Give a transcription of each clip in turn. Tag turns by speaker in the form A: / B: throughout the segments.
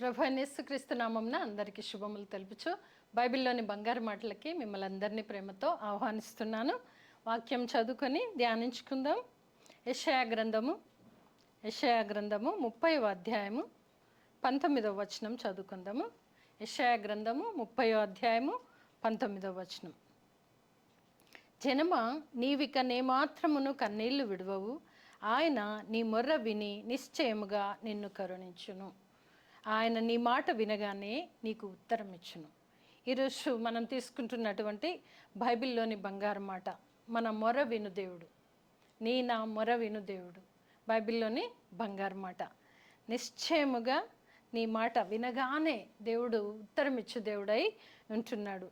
A: ప్రభు అయిన యేసుక్రీస్తు నామమున అందరికీ శుభములు తెలుపుచు బైబిల్లోని బంగారు మాటలకి మిమ్మల్ని అందరినీ ప్రేమతో ఆహ్వానిస్తున్నాను. వాక్యం చదువుకొని ధ్యానించుకుందాం. యెషయా గ్రంథము 30వ అధ్యాయము 19వ వచనం చదువుకుందాము. యెషయా గ్రంథము 30వ అధ్యాయము 19వ వచనం. జనమా, నీవిక నేమాత్రమును కన్నీళ్లు విడువవు, ఆయన నీ మొర్ర విని నిశ్చయముగా నిన్ను కరుణించును. ఆయన నీ మాట వినగానే నీకు ఉత్తరం ఇచ్చును. ఈరోజు మనం తీసుకుంటున్నటువంటి బైబిల్లోని బంగారు మాట, మన మొర విను దేవుడు, నా మొర విను దేవుడు. బైబిల్లోని బంగారు మాట. నిశ్చయముగా నీ మాట వినగానే దేవుడు ఉత్తరం ఇచ్చు దేవుడై ఉంటున్నాడు.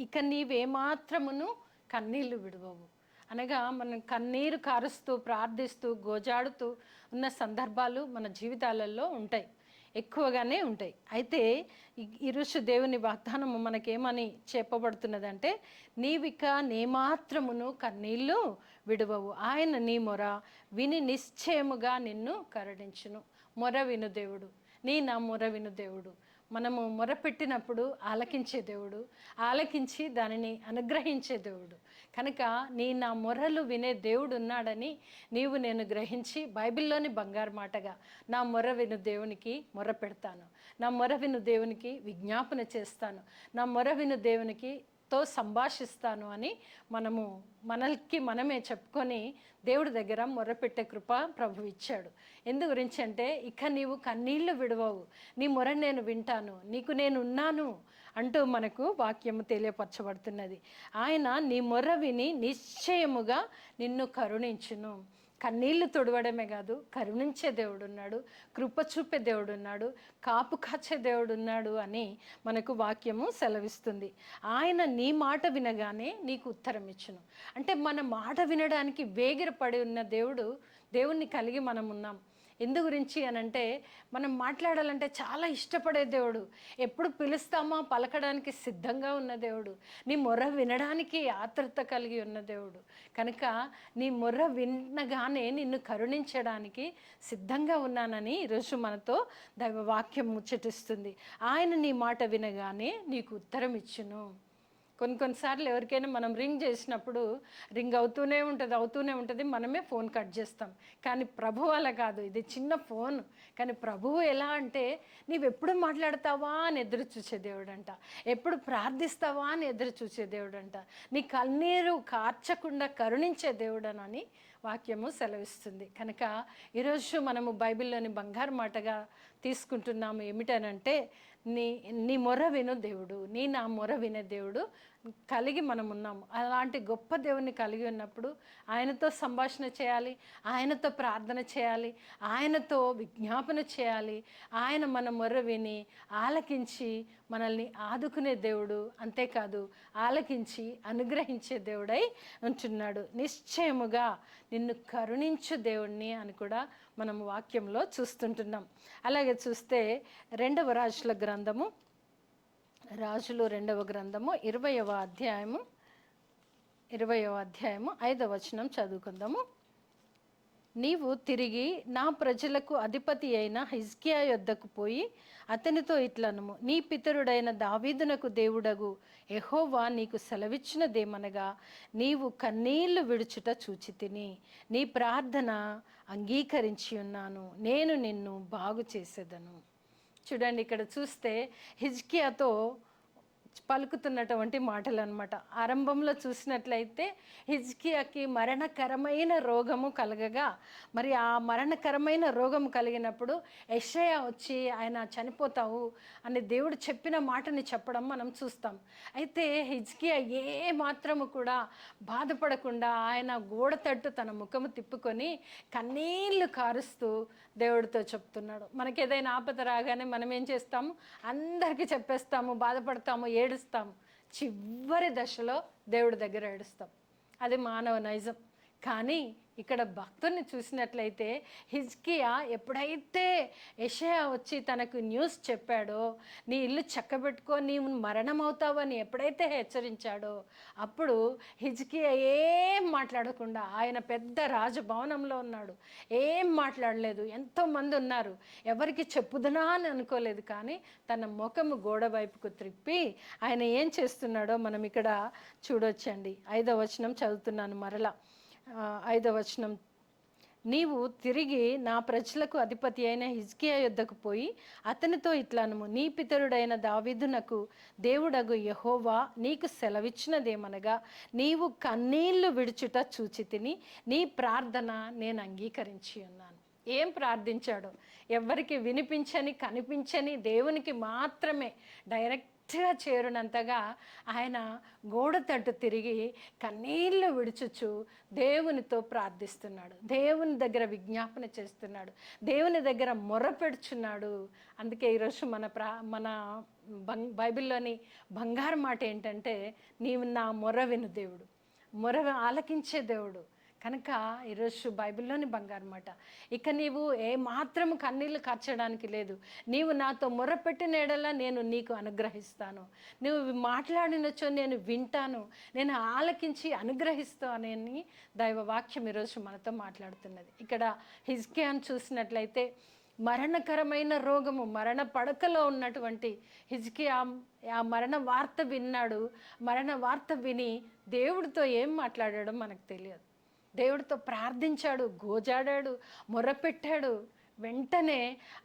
A: ఇక నీవేమాత్రమును కన్నీళ్లు విడువవు అనగా, మనం కన్నీరు కారుస్తూ ప్రార్థిస్తూ గోజాడుతూ ఉన్న సందర్భాలు మన జీవితాలలో ఉంటాయి, ఎక్కువగానే ఉంటాయి. అయితే ఈరోజు దేవుని వాగ్దానము మనకేమని చెప్పబడుతున్నదంటే, నీవిక నేమాత్రమును కన్నీళ్లు విడువవు, ఆయన నీ మొర విని నిశ్చయముగా నిన్ను కరుణించును. మొర విను దేవుడు, నా మొర విను దేవుడు. మనము మొరపెట్టినప్పుడు ఆలకించే దేవుడు, ఆలకించి దానిని అనుగ్రహించే దేవుడు. కనుక నా మొరలు వినే దేవుడు ఉన్నాడని నేను గ్రహించి బైబిల్లోని బంగారు మాటగా నా మొర విను దేవునికి మొర పెడతాను, నా మొర విను దేవునికి విజ్ఞాపన చేస్తాను, నా మొర విను దేవునికి సంభాషిస్తాను అని మనకి మనమే చెప్పుకొని దేవుడి దగ్గర మొర్రపెట్టే కృప ప్రభు ఇచ్చాడు. ఎందు గురించి అంటే, ఇక నీవు కన్నీళ్లు విడవవు, నీ మొర నేను వింటాను, నీకు నేను ఉన్నాను అంటూ మనకు వాక్యము తెలియపరచబడుతున్నది. ఆయన నీ మొర్ర విని నిశ్చయముగా నిన్ను కరుణించును. కన్నీళ్లు తొడవడమే కాదు, కరుణించే దేవుడు ఉన్నాడు, కృప చూపే దేవుడు ఉన్నాడు, కాపు కాచే దేవుడు ఉన్నాడు అని మనకు వాక్యము సెలవిస్తుంది. ఆయన నీ మాట వినగానే నీకు ఉత్తరం ఇచ్చును. అంటే మన మాట వినడానికి వేగిరపడి ఉన్న దేవుణ్ణి కలిగి మనం ఉన్నాం. ఎందు గురించి అనంటే, మనం మాట్లాడాలంటే చాలా ఇష్టపడే దేవుడు, ఎప్పుడు పిలుస్తామో పలకడానికి సిద్ధంగా ఉన్న దేవుడు, నీ మొర్ర వినడానికి ఆత్రుత కలిగి ఉన్న దేవుడు. కనుక నీ మొర్ర వినగానే నిన్ను కరుణించడానికి సిద్ధంగా ఉన్నానని ఈరోజు మనతో దైవ వాక్యం ముచ్చటిస్తుంది. ఆయన నీ మాట వినగానే నీకు ఉత్తరం ఇచ్చును. కొన్నిసార్లు ఎవరికైనా మనం రింగ్ చేసినప్పుడు రింగ్ అవుతూనే ఉంటుంది, మనమే ఫోన్ కట్ చేస్తాం. కానీ ప్రభువు అలా కాదు, ఇది చిన్న ఫోన్. కానీ ప్రభువు ఎలా అంటే, నీవెప్పుడు మాట్లాడతావా అని ఎదురు చూసే దేవుడు అంట, ఎప్పుడు ప్రార్థిస్తావా అని ఎదురు చూసే దేవుడు అంట, నీ కన్నీరు కార్చకుండా కరుణించే దేవుడనని వాక్యము సెలవిస్తుంది. కనుక ఈరోజు మనము బైబిల్లోని బంగారు మాటగా తీసుకుంటున్నాము ఏమిటనంటే, నీ మొర విను దేవుడు, నా మొర వినే దేవుడు కలిగి మనం ఉన్నాము. అలాంటి గొప్ప దేవుని కలిగి ఉన్నప్పుడు ఆయనతో సంభాషణ చేయాలి, ఆయనతో ప్రార్థన చేయాలి, ఆయనతో విజ్ఞాపన చేయాలి. ఆయన మన మొర్ర విని ఆలకించి మనల్ని ఆదుకునే దేవుడు, అంతేకాదు ఆలకించి అనుగ్రహించే దేవుడై ఉంటున్నాడు. నిశ్చయముగా నిన్ను కరుణించు దేవుణ్ణి అని కూడా మనం వాక్యంలో చూస్తుంటున్నాం. అలాగే చూస్తే రాజులు 2వ గ్రంథము 20వ అధ్యాయము 5వ వచనం చదువుకుందాము. నీవు తిరిగి నా ప్రజలకు అధిపతి అయిన హిజ్కియా యొద్దకు పోయి అతనితో ఇట్లనుము, నీ పితరుడైన దావీదునకు దేవుడగు యెహోవా నీకు సెలవిచ్చినదేమనగా, నీవు కన్నీళ్లు విడుచుట చూచితిని, నీ ప్రార్థన అంగీకరించి ఉన్నాను, నేను నిన్ను బాగు చేసేదను. చూడండి, ఇక్కడ చూస్తే హిజ్కియాతో పలుకుతున్నటువంటి మాటలు అనమాట. ఆరంభంలో చూసినట్లయితే హిజ్కియాకి మరణకరమైన రోగము కలగగా, మరి ఆ మరణకరమైన రోగము కలిగినప్పుడు యెషయా వచ్చి ఆయన చనిపోతావు అని దేవుడు చెప్పిన మాటని చెప్పడం మనం చూస్తాం. అయితే హిజ్కియా ఏ మాత్రము కూడా బాధపడకుండా ఆయన గోడ తట్టు తన ముఖము తిప్పుకొని కన్నీళ్లు కారుస్తూ దేవుడితో చెప్తున్నాడు. మనకి ఏదైనా ఆపద రాగానే మనం ఏం చేస్తాము? అందరికీ చెప్పేస్తాము, బాధపడతాము, ఏడుస్తాము. చివరి దశలో దేవుడి దగ్గర ఏడుస్తాం. అది మానవ నైజం. కానీ ఇక్కడ భక్తుని చూసినట్లయితే హిజ్కియా ఎప్పుడైతే యెషయా వచ్చి తనకు న్యూస్ చెప్పాడో, నీ ఇల్లు చక్కబెట్టుకో, నీవు మరణం అవుతావని ఎప్పుడైతే హెచ్చరించాడో, అప్పుడు హిజ్కియా ఏం మాట్లాడకుండా, ఆయన పెద్ద రాజభవనంలో ఉన్నాడు, ఏం మాట్లాడలేదు, ఎంతోమంది ఉన్నారు, ఎవరికి చెప్పుదనా అని అనుకోలేదు, కానీ తన ముఖము గోడ వైపుకు త్రిప్పి ఆయన ఏం చేస్తున్నాడో మనం ఇక్కడ చూడొచ్చండి. 5వ వచనం చదువుతున్నాను మరలా. 5వ వచనం, నీవు తిరిగి నా ప్రజలకు అధిపతి అయిన హిజ్కియా యొద్దకు పోయి అతనితో ఇట్లనుము, నీ పితరుడైన దావీదునకు దేవుడగు యెహోవా నీకు సెలవిచ్చినదేమనగా, నీవు కన్నీళ్లు విడుచుట చూచి తిని నీ ప్రార్థన నేను అంగీకరించి ఉన్నాను. ఏం ప్రార్థించాడో, ఎవరికి వినిపించని కనిపించని దేవునికి మాత్రమే డైరెక్ట్గా చేరునంతగా ఆయన గోడ తట్టు తిరిగి కన్నీళ్లు విడుచుచు దేవునితో ప్రార్థిస్తున్నాడు, దేవుని దగ్గర విజ్ఞాపన చేస్తున్నాడు, దేవుని దగ్గర మొర్ర పెడుచున్నాడు. అందుకే ఈరోజు మన బైబిల్లోని బంగారు మాట ఏంటంటే, నీవు నా మొర్ర విను దేవుడు, మొర్ర ఆలకించే దేవుడు. కనుక ఈరోజు బైబిల్లోని బంగారు మాట, ఇక నీవు ఏ మాత్రము కన్నీళ్ళు కార్చడానికి లేదు, నీవు నాతో మొరపెట్టిన ఎడల నేను నీకు అనుగ్రహిస్తాను, నువ్వు మాట్లాడినచో నేను వింటాను, నేను ఆలకించి అనుగ్రహిస్తానని దైవ వాక్యం ఈరోజు మనతో మాట్లాడుతున్నది. ఇక్కడ హిజ్కియాను చూసినట్లయితే మరణకరమైన రోగము, మరణ పడకలో ఉన్నటువంటి హిజ్కియా ఆ మరణ వార్త విన్నాడు. మరణ వార్త విని దేవుడితో ఏం మాట్లాడాడో మనకు తెలియదు. దేవుడితో ప్రార్థించాడు, గోజాడాడు, మొర్రపెట్టాడు. వెంటనే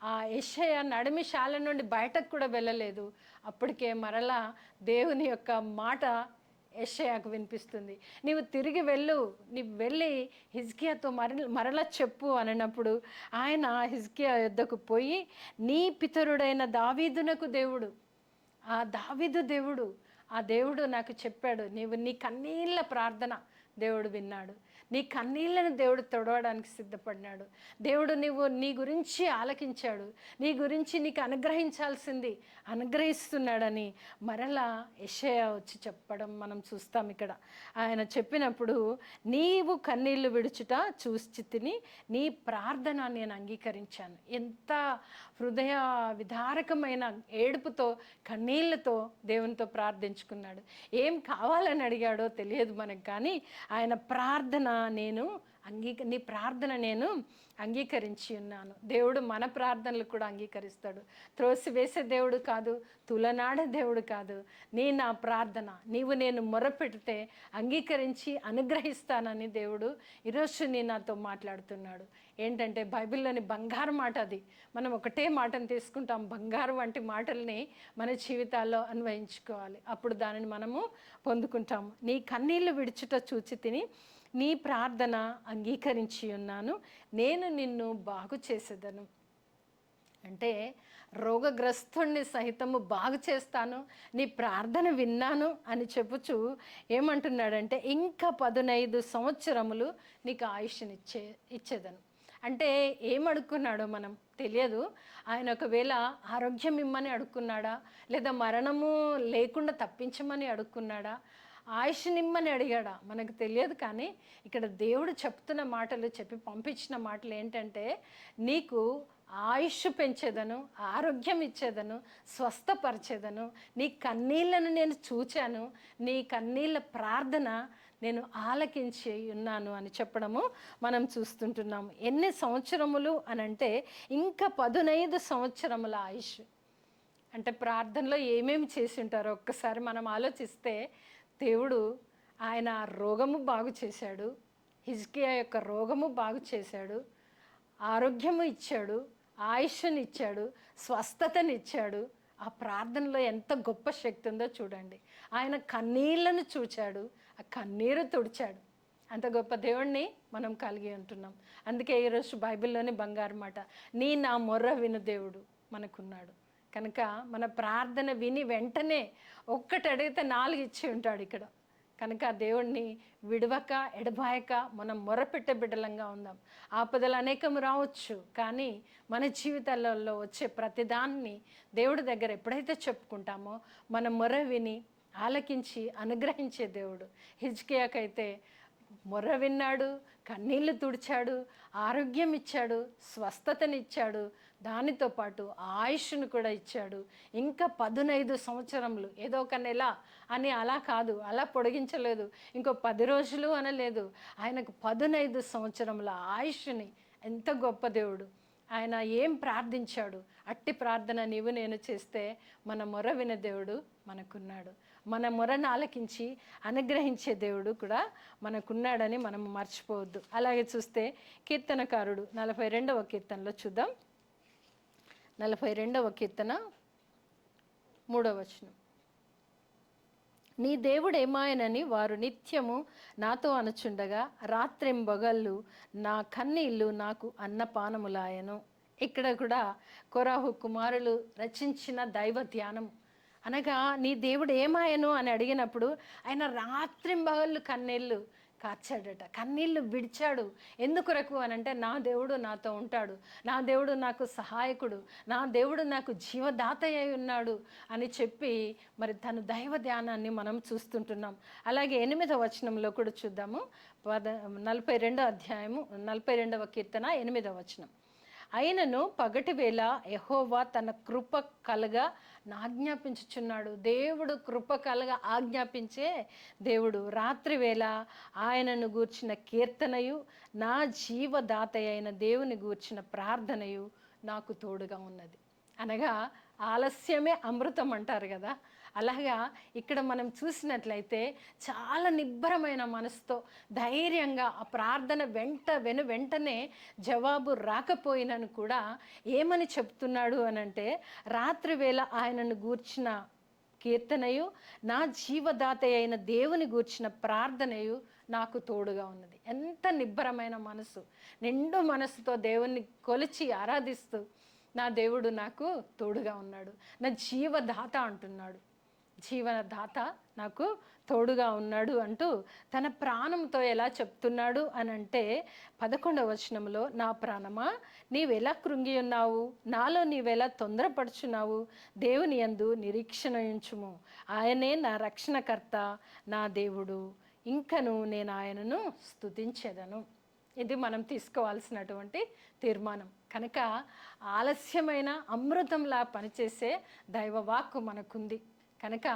A: ఆ యెషయా నడిమిశాల నుండి బయటకు కూడా వెళ్ళలేదు. అప్పటికే మరలా దేవుని యొక్క మాట యెషయాకు వినిపిస్తుంది, నీవు తిరిగి వెళ్ళు, నీవు వెళ్ళి హిజ్కియాతో మరలా చెప్పు అన్నప్పుడు ఆయన హిజ్కియా యొద్దకు పోయి, నీ పితరుడైన దావీదునకు దేవుడు, ఆ దావీదు దేవుడు, ఆ దేవుడు నాకు చెప్పాడు, నీవు నీ కన్నీళ్ళ ప్రార్థన దేవుడు విన్నాడు, నీ కన్నీళ్ళను దేవుడు తొడవడానికి సిద్ధపడినాడు, దేవుడు నీ గురించి ఆలకించాడు, నీ గురించి నీకు అనుగ్రహించాల్సింది అనుగ్రహిస్తున్నాడని మరలా యెషయా వచ్చి చెప్పడం మనం చూస్తాం. ఇక్కడ ఆయన చెప్పినప్పుడు, నీవు కన్నీళ్లు విడుచుట చూసి తిని నీ ప్రార్థన నేను అంగీకరించాను. ఎంత హృదయ విదారకమైన ఏడుపుతో కన్నీళ్లతో దేవునితో ప్రార్థించుకున్నాడు. ఏం కావాలని అడిగాడో తెలియదు మనకు, కానీ ఆయన ప్రార్థన నీ ప్రార్థన నేను అంగీకరించి ఉన్నాను. దేవుడు మన ప్రార్థనలు కూడా అంగీకరిస్తాడు. త్రోసివేసే దేవుడు కాదు, తులనాడే దేవుడు కాదు. నా ప్రార్థన నేను మొరపెడితే అంగీకరించి అనుగ్రహిస్తానని దేవుడు ఈరోజు నాతో మాట్లాడుతున్నాడు. ఏంటంటే బైబిల్లోని బంగారు మాట అది. మనం ఒకటే మాటను తీసుకుంటాం, బంగారు వంటి మాటల్ని మన జీవితాల్లో అన్వయించుకోవాలి, అప్పుడు దానిని మనము పొందుకుంటాము. నీ కన్నీళ్లు విడుచుట చూచి తిని నీ ప్రార్థన అంగీకరించి ఉన్నాను, నేను నిన్ను బాగు చేసేదను. అంటే రోగగ్రస్తుణ్ణి సహితము బాగు చేస్తాను, నీ ప్రార్థన విన్నాను అని చెప్పుచు ఏమంటున్నాడంటే, ఇంకా 15 సంవత్సరములు నీకు ఇచ్చేదను. అంటే ఏమడుక్కున్నాడో మనం తెలియదు. ఆయన ఒకవేళ ఆరోగ్యం ఇమ్మని అడుక్కున్నాడా, లేదా మరణము లేకుండా తప్పించమని అడుక్కున్నాడా, ఆయుష్ నిమ్మని అడిగాడా మనకు తెలియదు. కానీ ఇక్కడ దేవుడు చెప్తున్న మాటలు, చెప్పి పంపించిన మాటలు ఏంటంటే, నీకు ఆయుష్ పెంచేదను, ఆరోగ్యం ఇచ్చేదను, స్వస్థపరిచేదను, నీ కన్నీళ్లను నేను చూచాను, నీ కన్నీళ్ళ ప్రార్థన నేను ఆలకించి ఉన్నాను అని చెప్పడము మనం చూస్తుంటున్నాము. ఎన్ని సంవత్సరములు అనంటే ఇంకా 15 సంవత్సరముల ఆయుష్. అంటే ప్రార్థనలో ఏమేమి చేసి ఉంటారో ఒక్కసారి మనం ఆలోచిస్తే, దేవుడు ఆయన రోగము బాగు చేశాడు, హిజ్కియా యొక్క రోగము బాగు చేశాడు, ఆరోగ్యము ఇచ్చాడు, ఆయుష్ని ఇచ్చాడు, స్వస్థతనిచ్చాడు. ఆ ప్రార్థనలో ఎంత గొప్ప శక్తి ఉందో చూడండి. ఆయన కన్నీళ్లను చూచాడు, ఆ కన్నీరు తుడిచాడు. అంత గొప్ప దేవుణ్ణి మనం కలిగి ఉంటున్నాం. అందుకే ఈరోజు బైబిల్లోని బంగారు మాట, నా మొర్ర విను దేవుడు మనకున్నాడు. కనుక మన ప్రార్థన విని వెంటనే ఒక్కటి అడిగితే 4 ఇచ్చి ఉంటాడు ఇక్కడ. కనుక దేవుణ్ణి విడవక ఎడబాయక మనం మొరపెట్టే బిడ్డలంగా ఉందాం. ఆపదలు అనేకము రావచ్చు, కానీ మన జీవితాలలో వచ్చే ప్రతిదాన్ని దేవుడి దగ్గర ఎప్పుడైతే చెప్పుకుంటామో మన మొర విని ఆలకించి అనుగ్రహించే దేవుడు. హిజ్కియాకైతే మొర్ర విన్నాడు, కన్నీళ్లు తుడిచాడు, ఆరోగ్యం ఇచ్చాడు, స్వస్థతనిచ్చాడు, దానితో పాటు ఆయుష్ను కూడా ఇచ్చాడు. ఇంకా 15 సంవత్సరములు, ఏదో ఒక నెల అని అలా కాదు, అలా పొడిగించలేదు, ఇంకో 10 రోజులు అనలేదు. ఆయనకు 15 సంవత్సరముల ఆయుష్ని. ఎంత గొప్ప దేవుడు! ఆయన ఏం ప్రార్థించాడు, అట్టి ప్రార్థన నీవు నేను చేస్తే మన మొర వినే దేవుడు మనకున్నాడు. మన మొరను ఆలకించి అనుగ్రహించే దేవుడు కూడా మనకున్నాడని మనం మర్చిపోవద్దు. అలాగే చూస్తే కీర్తనకారుడు 42వ కీర్తనలో చూద్దాం. 42వ కీర్తన 3వ వచనం. నీ దేవుడేమాయనని వారు నిత్యము నాతో అనుచుండగా రాత్రింబగళ్ళు నా కన్నీళ్ళు నాకు అన్నపానములాయను. ఇక్కడ కూడా కొరాహు కుమారులు రచించిన దైవ ధ్యానం అనగా నీ దేవుడు ఏమాయను అని అడిగినప్పుడు ఆయన రాత్రింబగళ్ళు కన్నీళ్ళు కార్చాడట, కన్నీళ్ళు విడిచాడు. ఎందుకొరకు అని అంటే నా దేవుడు నాతో ఉంటాడు, నా దేవుడు నాకు సహాయకుడు, నా దేవుడు నాకు జీవదాత అయి ఉన్నాడు అని చెప్పి మరి తన దైవ ధ్యానాన్ని మనం చూస్తుంటున్నాం. అలాగే 8వ వచనంలో కూడా చూద్దాము. 42వ అధ్యాయము 42వ కీర్తన 8వ వచనం. అయినను పగటి వేళ యెహోవా తన కృప కలగా ఆజ్ఞాపించుచున్నాడు. దేవుడు కృప కలగా ఆజ్ఞాపించే దేవుడు. రాత్రి వేళ ఆయనను గూర్చిన కీర్తనయు నా జీవదాత అయిన దేవుని గూర్చిన ప్రార్థనయు నాకు తోడుగా ఉన్నది. అనగా ఆలస్యమే అమృతం అంటారు కదా, అలాగా ఇక్కడ మనం చూసినట్లయితే చాలా నిబ్బరమైన మనసుతో ధైర్యంగా ఆ ప్రార్థన వెంటనే జవాబు రాకపోయినను కూడా ఏమని చెప్తున్నాడు అనంటే, రాత్రి వేళ ఆయనను గూర్చిన కీర్తనయు నా జీవదాత అయిన దేవుని గూర్చిన ప్రార్థనయు నాకు తోడుగా ఉన్నది. ఎంత నిబ్బరమైన మనసు, నిండు మనసుతో దేవుణ్ణి కొలిచి ఆరాధిస్తూ నా దేవుడు నాకు తోడుగా ఉన్నాడు, నా జీవదాత అంటున్నాడు. జీవనదాత నాకు తోడుగా ఉన్నాడు అంటూ తన ప్రాణంతో ఎలా చెప్తున్నాడు అనంటే 11వ వచనంలో, నా ప్రాణమా నీవెలా కృంగి ఉన్నావు, నాలో నీవెలా తొందరపడుచున్నావు, దేవుని యందు నిరీక్షణ ఉంచుము, ఆయనే నా రక్షణకర్త నా దేవుడు, ఇంకను నేను ఆయనను స్తుతించెదను. ఇది మనం తీసుకోవాల్సినటువంటి తీర్మానం. కనుక ఆలస్యమైన అమృతంలా పనిచేసే దైవవాక్కు మనకుంది. కనుక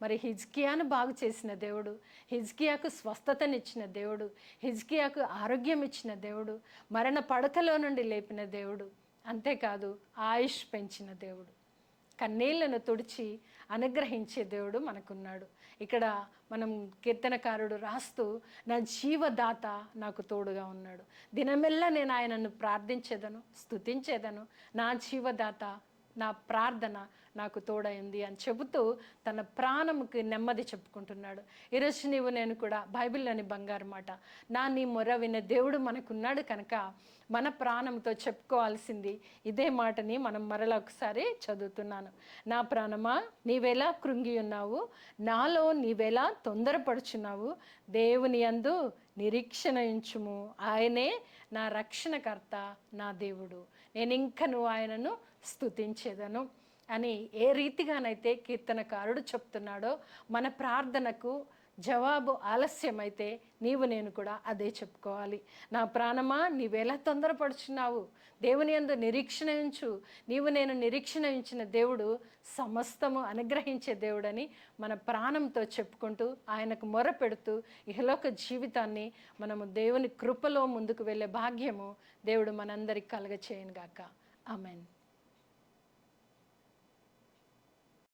A: మరి హిజ్కియాను బాగు చేసిన దేవుడు, హిజ్కియాకు స్వస్థతనిచ్చిన దేవుడు, హిజ్కియాకు ఆరోగ్యం ఇచ్చిన దేవుడు, మరణ పడకలో నుండి లేపిన దేవుడు, అంతేకాదు ఆయుష్ పెంచిన దేవుడు, కన్నీళ్లను తుడిచి అనుగ్రహించే దేవుడు మనకున్నాడు. ఇక్కడ మనం కీర్తనకారుడు రాస్తూ నా జీవదాత నాకు తోడుగా ఉన్నాడు, దినమెల్లా నేను ఆయనను ప్రార్థించేదను, స్తుతించేదను, నా జీవదాత నా ప్రార్థన నాకు తోడైంది అని చెబుతూ తన ప్రాణముకి నెమ్మది చెప్పుకుంటున్నాడు. ఈరోజు నీవు నేను కూడా బైబిల్లోని బంగారు మాట, నీ మొర వినే దేవుడు మనకున్నాడు. కనుక మన ప్రాణంతో చెప్పుకోవాల్సింది ఇదే మాటని మనం మరలా ఒకసారి చదువుతున్నాను. నా ప్రాణమా నీవెలా కృంగి ఉన్నావు, నాలో నీవెలా తొందరపడుచున్నావు, దేవుని యందు నిరీక్షణ ఉంచుము, ఆయనే నా రక్షణకర్త నా దేవుడు, నేను ఇంకను ఆయనను స్తుతించేదను అని ఏ రీతిగానైతే కీర్తనకారుడు చెప్తున్నాడో, మన ప్రార్థనకు జవాబు ఆలస్యమైతే నీవు నేను కూడా అదే చెప్పుకోవాలి. నా ప్రాణమా నీవెలా తొందరపడుచున్నావు, దేవుని యందు నిరీక్షణ ఉంచు, నీవు నేను నిరీక్షణ ఉంచిన దేవుడు సమస్తము అనుగ్రహించే దేవుడని మన ప్రాణంతో చెప్పుకుంటూ ఆయనకు మొరపెడుతూ ఇహలోక జీవితాన్ని మనము దేవుని కృపలో ముందుకు వెళ్ళే భాగ్యము దేవుడు మనందరికి కలగచేయను గాక. ఆమెన్.